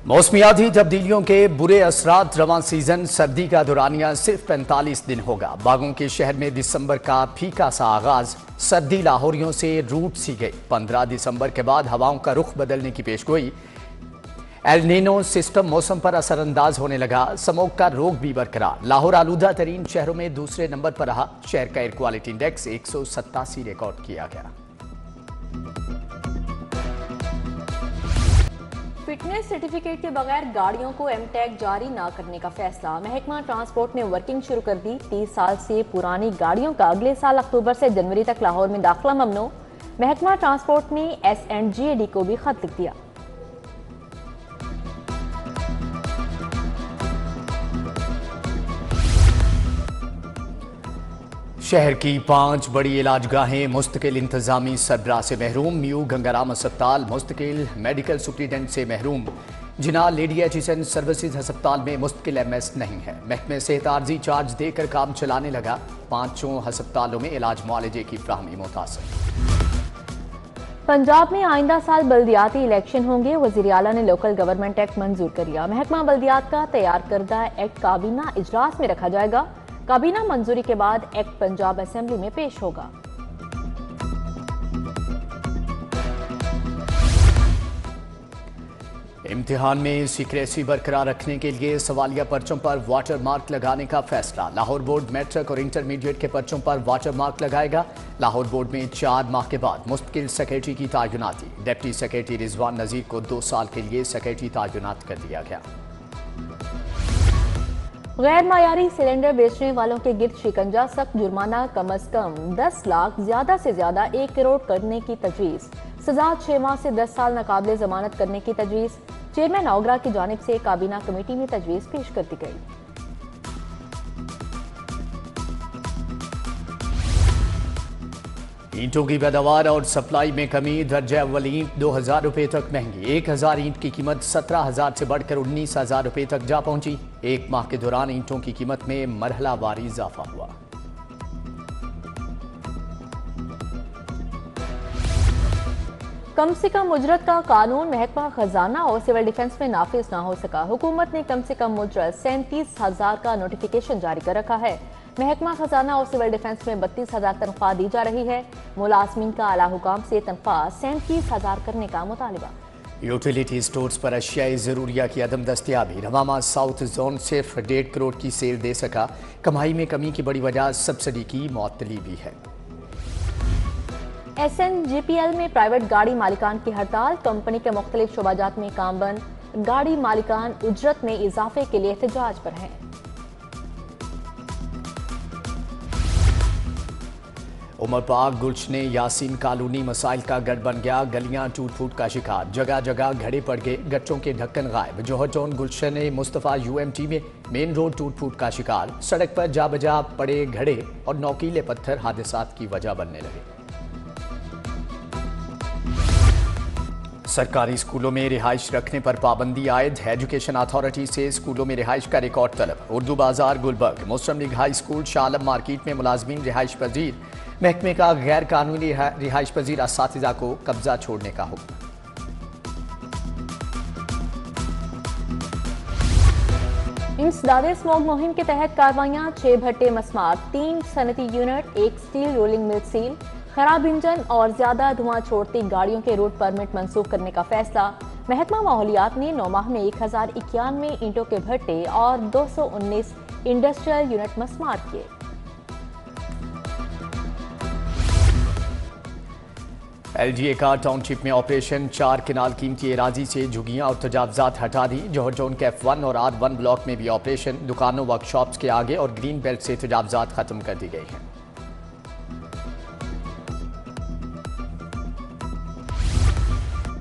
मौसमियाती तब्दीलियों के बुरे असरात रवां सीजन सर्दी का दौरानिया सिर्फ 45 दिन होगा। बागों के शहर में दिसंबर का फीका सा आगाज सर्दी लाहौरियों से रूठ सी गई। 15 दिसंबर के बाद हवाओं का रुख बदलने की पेशगोई। एल नीनो सिस्टम मौसम पर असरअंदाज होने लगा। स्मोक का रोग भी बरकरार। लाहौर आलूदा तरीन शहरों में दूसरे नंबर पर रहा। शहर का एयर क्वालिटी इंडेक्स 187 रिकॉर्ड किया गया। फिटनेस सर्टिफिकेट के बगैर गाड़ियों को एम टैग जारी न करने का फैसला। महकमा ट्रांसपोर्ट ने वर्किंग शुरू कर दी। 30 साल से पुरानी गाड़ियों का अगले साल अक्टूबर से जनवरी तक लाहौर में दाखिला ममनू। महकमा ट्रांसपोर्ट ने SNGAD को भी खत लिख दिया। शहर की 5 बड़ी इलाजगाहें मुस्तकिल इंतजामी सरबराह से महरूम। न्यू गंगाराम अस्पताल मुस्तकिल मेडिकल सुप्रीडेंट से महरूम। जिना लेडी HSN सर्विसेज अस्पताल में मुस्तकिल MS नहीं है। महकमे सेहत आर्जी चार्ज देकर काम चलाने लगा। 5 अस्पतालों में इलाज मुआलजे की फ्राहमी मुतासर। पंजाब में आइंदा साल बल्दियाती इलेक्शन होंगे। वज़ीर आला ने लोकल गवर्नमेंट एक्ट मंजूर कर लिया। महकमा बल्दियात का तैयार करदा एक्ट काबीना इजलास में रखा जाएगा। काबीना मंजूरी के बाद एक्ट पंजाब असेंबली में पेश होगा। इम्तिहान में सीक्रेसी बरकरार रखने के लिए सवालिया पर्चों पर वाटर मार्क लगाने का फैसला। लाहौर बोर्ड मैट्रिक और इंटरमीडिएट के पर्चों पर वाटर मार्क लगाएगा। लाहौर बोर्ड में 4 माह के बाद मुस्तकिल सेक्रेटरी की तैनाती। डिप्टी सेक्रेटरी रिजवान नजीर को 2 साल के लिए सेक्रेटरी तैनात कर दिया गया। गैर मायारी सिलेंडर बेचने वालों के गिर्द शिकंजा, सख्त जुर्माना कम अज कम 10 लाख, ज्यादा से ज्यादा 1 करोड़ करने की तजवीज। सजा 6 माह से 10 साल नाकाबिले जमानत करने की तजवीज। चेयरमैन ओगरा की जानिब से काबीना कमेटी में तजवीज पेश कर दी गई। ईंटों की पैदावार और सप्लाई में कमी। दर्जा अव्वल ईंट 2000 रुपये तक महंगी। 1000 ईंट की कीमत 17,000 से बढ़कर 19,000 रुपये तक जा पहुंची। 1 माह के दौरान ईंटों की कीमत में मरहलावारी इजाफा हुआ। कम से कम उजरत का कानून महकमा खजाना और सिविल डिफेंस में नाफिज ना हो सका। हुकूमत ने कम से कम उजरत 37,000 का नोटिफिकेशन जारी कर रखा है। महकमा खजाना और सिविल डिफेंस में 32,000 तनख्वाह दी जा रही है। मुलाजमीन का आला हुकाम से तनख्वाह 37,000 करने का मुतालिबा। यूटिलिटी स्टोर्स पर अशियाई ज़रूरिया की अदम दस्तियाबी। रवामा साउथ जोन सिर्फ 1.5 करोड़ की सेल दे सका। कमाई में कमी की बड़ी वजह सब्सिडी की मुअत्तली भी है। SNGPL में प्राइवेट गाड़ी मालिकान की हड़ताल। कंपनी के मुख्तलिफ शोबाजात में काम बंद। गाड़ी मालिकान उजरत में इजाफे के लिए एहतजाज पर हैं। उमर पाक गुलशने यासीन कॉलोनी मसाइल का गढ़ बन गया। गलियां टूट फूट का शिकार। जगह जगह घड़े पड़ गए। गच्चों के ढक्कन गायब। जौहर टाउन गुलशने मुस्तफ़ा UMT में मेन रोड टूट फूट का शिकार। सड़क पर जा बजा पड़े घड़े और नौकीले पत्थर हादसात की वजह बनने लगे। सरकारी स्कूलों में रिहाइश रखने पर पाबंदी आयद। एजुकेशन अथॉरिटी से स्कूलों में रिहाइश का रिकॉर्ड तलब। उर्दू बाजार गुलबर्ग, मुस्लिम league high school, Shah Alam market में मुलाजमीन रिहाइश पजीर। महकमे का गैर कानूनी रिहाइश पजीर असातिज़ा को कब्जा छोड़ने का हुक्म। इंसदादे स्मोक मुहिम के तहत कार्रवाइयां। 6 भट्टे मस्मार, 3 सनती unit, 1 steel rolling mill seal. खराब इंजन और ज्यादा धुआं छोड़ती गाड़ियों के रूट परमिट मंसूख करने का फैसला। महकमा माहौलियात ने 9 माह में 1091 ईंटों के भट्टे और 219 इंडस्ट्रियल यूनिट मस्मार किए। LGA का टाउनशिप में ऑपरेशन 4 किनाल कीमती एराजी से झुग्गियां और तजावजात हटा दी। जौहर टाउन के F1 और R1 ब्लॉक में भी ऑपरेशन। दुकानों वर्कशॉप्स के आगे और ग्रीन बेल्ट से तजावजात खत्म कर दी गई हैं।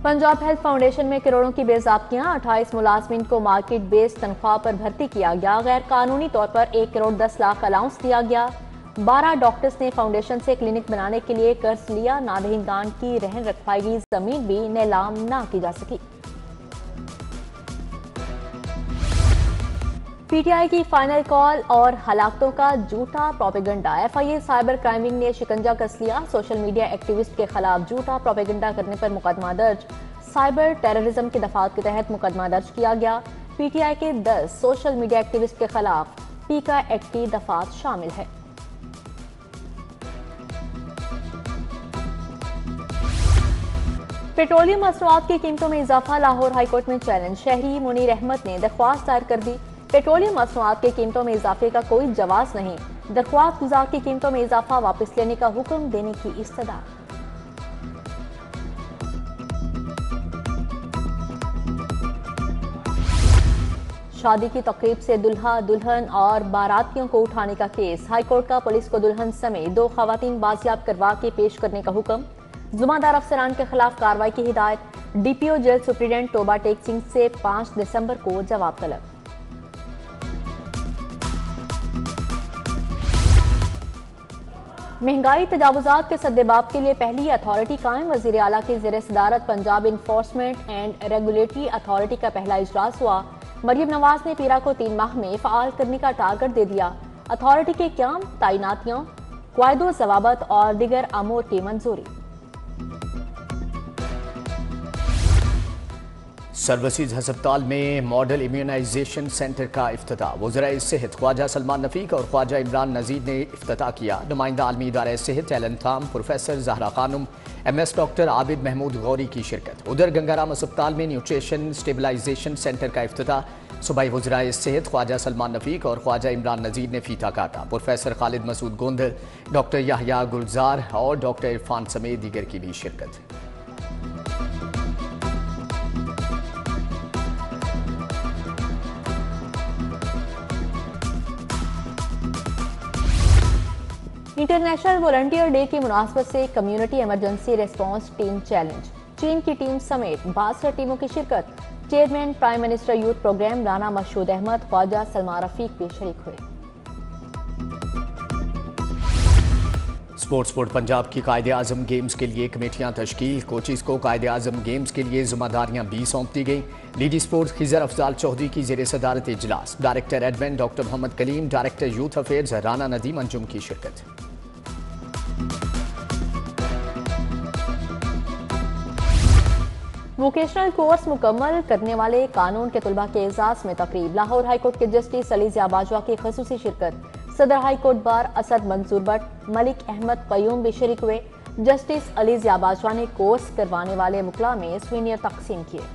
पंजाब हेल्थ फाउंडेशन में करोड़ों की बेज़ाब्तियां। 28 मुलाजमीन को मार्केट बेस्ड तनख्वाह पर भर्ती किया गया। गैर कानूनी तौर पर 1 करोड़ 10 लाख अलाउंस दिया गया। 12 डॉक्टर्स ने फाउंडेशन से क्लिनिक बनाने के लिए कर्ज लिया। नादहिंदान की रहन रखवाई जमीन भी नीलाम ना की जा सकी। PTI की फाइनल कॉल और हलाकतों का झूठा propaganda. FIA cyber crime wing ने शिकंजा कस लिया। सोशल मीडिया एक्टिविस्ट के खिलाफ झूठा प्रोपेगेंडा करने पर मुकदमा दर्ज। साइबर टेररिज्म की दफात के तहत मुकदमा दर्ज किया गया। पीटीआई के 10 सोशल मीडिया एक्टिविस्ट के खिलाफ पीका एक्ट की दफात शामिल है। पेट्रोलियम मसनूआत की कीमतों में इजाफा, लाहौर हाईकोर्ट में चैलेंज। शहरी मुनीर अहमद ने दरख्वास्त दायर कर दी। पेट्रोलियम मसनूआत की कीमतों में इजाफे का कोई जवाब नहीं, दरख्वास्त गुजार की कीमतों में इजाफा वापस लेने का हुक्म देने की इस्तदा। शादी की तकरीब से दुल्हा दुल्हन और बारातियों को उठाने का केस। हाईकोर्ट का पुलिस को दुल्हन समेत 2 खवातीन बाजियाब करवा के पेश करने का हुक्म। जुम्मेदार अफसरान के खिलाफ कार्रवाई की हिदायत। डीपीओ जेल सुप्रीडेंट तोबा टेक सिंह से 5 दिसंबर को जवाब तलब। महंगाई तजावुजात के सद्देबाब के लिए पहली अथॉरिटी कायम। वजीर आला की ज़ेर सदारत Punjab enforcement and regulatory authority का पहला इजलास हुआ। मरियम नवाज ने पीरा को 3 माह में फ़ाल करने का टारगेट दे दिया। अथॉरिटी के क्याम, तैनातियों, क़वायदो ज़वाबत और दीगर अमूर की मंजूरी। सर्वसीज हस्पताल में मॉडल इम्यूनाइजेशन सेंटर का इफ्तिताह। वज़राए सेहत ख्वाजा सलमान नफीक और ख्वाजा इमरान नज़ीर ने इफ्तिताह किया। नुमाइंदा आलमी इदारा सेहत एलन थाम, professor Zahra Khanum, MS doctor Abid Mahmood Gauri की शिरकत। उधर गंगाराम अस्पताल में न्यूट्रिशन स्टेबलाइजेशन सेंटर का इफ्तिताह। सूबाई वज़राए सेहत ख्वाजा सलमान नफीक और ख्वाजा इमरान नज़ीर ने फीता काटा। प्रोफेसर खालिद मसूद गोंदल, डॉक्टर याहया गुलजार और डॉक्टर इरफान समेत दीगर की भी शिरकत। इंटरनेशनल वॉलंटियर डे की मुनासबत से community emergency response team challenge. चीन की टीम समेत 62 टीमों की शिरकत। Chairman prime minister youth program Rana Mashhood Ahmad, Khawaja Salman Rafique भी शरीक हुए। स्पोर्ट्स बोर्ड पंजाब की कायदे आजम गेम्स के लिए कमेटियां तश्कील। कोचिज को कायदे आजम गेम्स के लिए जिम्मेदारियां भी सौंप दी गई। डीडी स्पोर्ट्स खिजर अफजाल चौधरी की ज़ेर सदारत इजलास। Director admin doctor Muhammad Kaleem, director youth affairs Rana Nadeem Anjum की शिरकत। वोकेशनल कोर्स मुकम्मल करने वाले कानून के तलबा के एजाज में तकरीब। लाहौर हाईकोर्ट के जस्टिस अली ज़िया बाजवा की खसूसी शिरकत। सदर हाईकोर्ट बार असद मंसूर बट, मलिक अहमद कयूम भी शरीक हुए। जस्टिस अली ज़िया बाजवा ने कोर्स करवाने वाले मुकला में सीनियर तकसीम किए।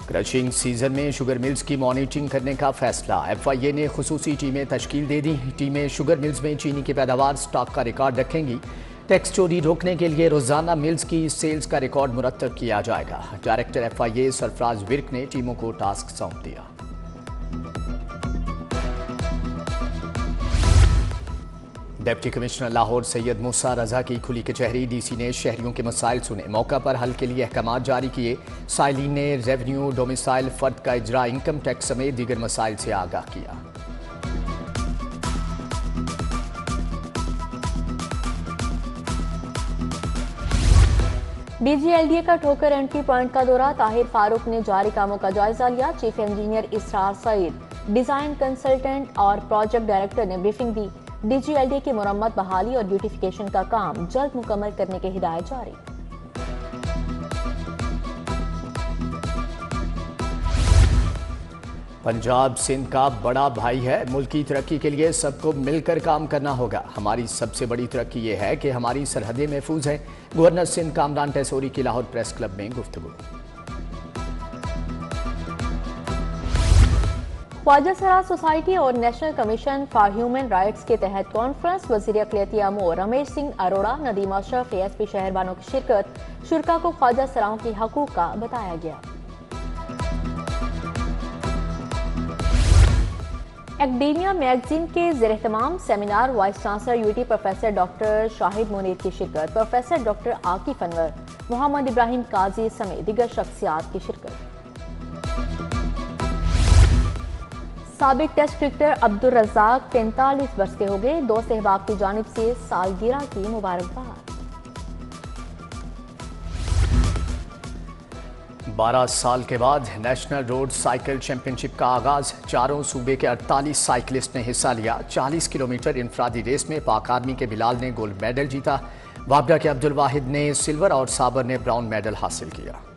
क्रशिंग सीजन में शुगर मिल्स की मॉनिटरिंग करने का फैसला। FIA ने खुसूसी टीमें तश्कील दे दी। टीमें शुगर मिल्स में चीनी की पैदावार स्टॉक का रिकॉर्ड रखेंगी। टैक्स चोरी रोकने के लिए रोजाना मिल्स की सेल्स का रिकॉर्ड मुरतब किया जाएगा। डायरेक्टर FIA सरफराज विर्क ने टीमों को टास्क सौंप दिया। डिप्टी कमिश्नर लाहौर सैयद मूसा रजा की खुली कचहरी। DC ने शहरियों के मसाइल सुने, मौका पर हल के लिए अहकाम जारी किए। साइलिन ने रेवेन्यू, डोमिसाइल, फर्द का इजरा, इनकम टैक्स समेत दीगर मसाइल से आगाह किया। DGLDA का ठोकर एंट्री पॉइंट का दौरा। ताहिर फारूक ने जारी कामों का जायजा लिया। चीफ इंजीनियर इसरार सईद, डिजाइन कंसल्टेंट और प्रोजेक्ट डायरेक्टर ने ब्रीफिंग दी। DGLDA की मुरम्मत, बहाली और ब्यूटिफिकेशन का काम जल्द मुकम्मल करने की हिदायत जारी। पंजाब सिंध का बड़ा भाई है। मुल्क की तरक्की के लिए सबको मिलकर काम करना होगा। हमारी सबसे बड़ी तरक्की ये है कि हमारी सरहदें महफूज हैं। गवर्नर सिंध कामरान टेसोरी की लाहौर प्रेस क्लब में गुफ्तगू। ख्वाजा सरा सोसाइटी और national commission for human rights के तहत कॉन्फ्रेंस। वजीर अक़लियती अमूर रमेश सिंह अरोड़ा, नदीम अशरफ, ASP शहरबानों की शिरकत। शुरका को ख्वाजा सराओं की हकूक का बताया गया। एकेडेमिया मैगजीन के ज़ेर-ए-तमाम सेमिनार। Vice chancellor UT professor doctor Shahid Munir की शिरकत। प्रोफेसर डॉक्टर आकिफ अनवर, मोहम्मद इब्राहिम काजी समेत दीगर शख्सियात की शिरकत। साबिक टेस्ट क्रिकेटर अब्दुल रज़ाक 45 वर्ष के हो गए। दोस्त अहबाब की जानिब से सालगिरह की मुबारकबाद। 12 साल के बाद नेशनल रोड साइकिल चैंपियनशिप का आगाज। चारों सूबे के 48 साइकिलिस्ट ने हिस्सा लिया। 40 किलोमीटर इंफरादी रेस में पाक आर्मी के बिलाल ने गोल्ड मेडल जीता। वाबडा के अब्दुल वाहिद ने सिल्वर और साबर ने ब्राउन मेडल हासिल किया।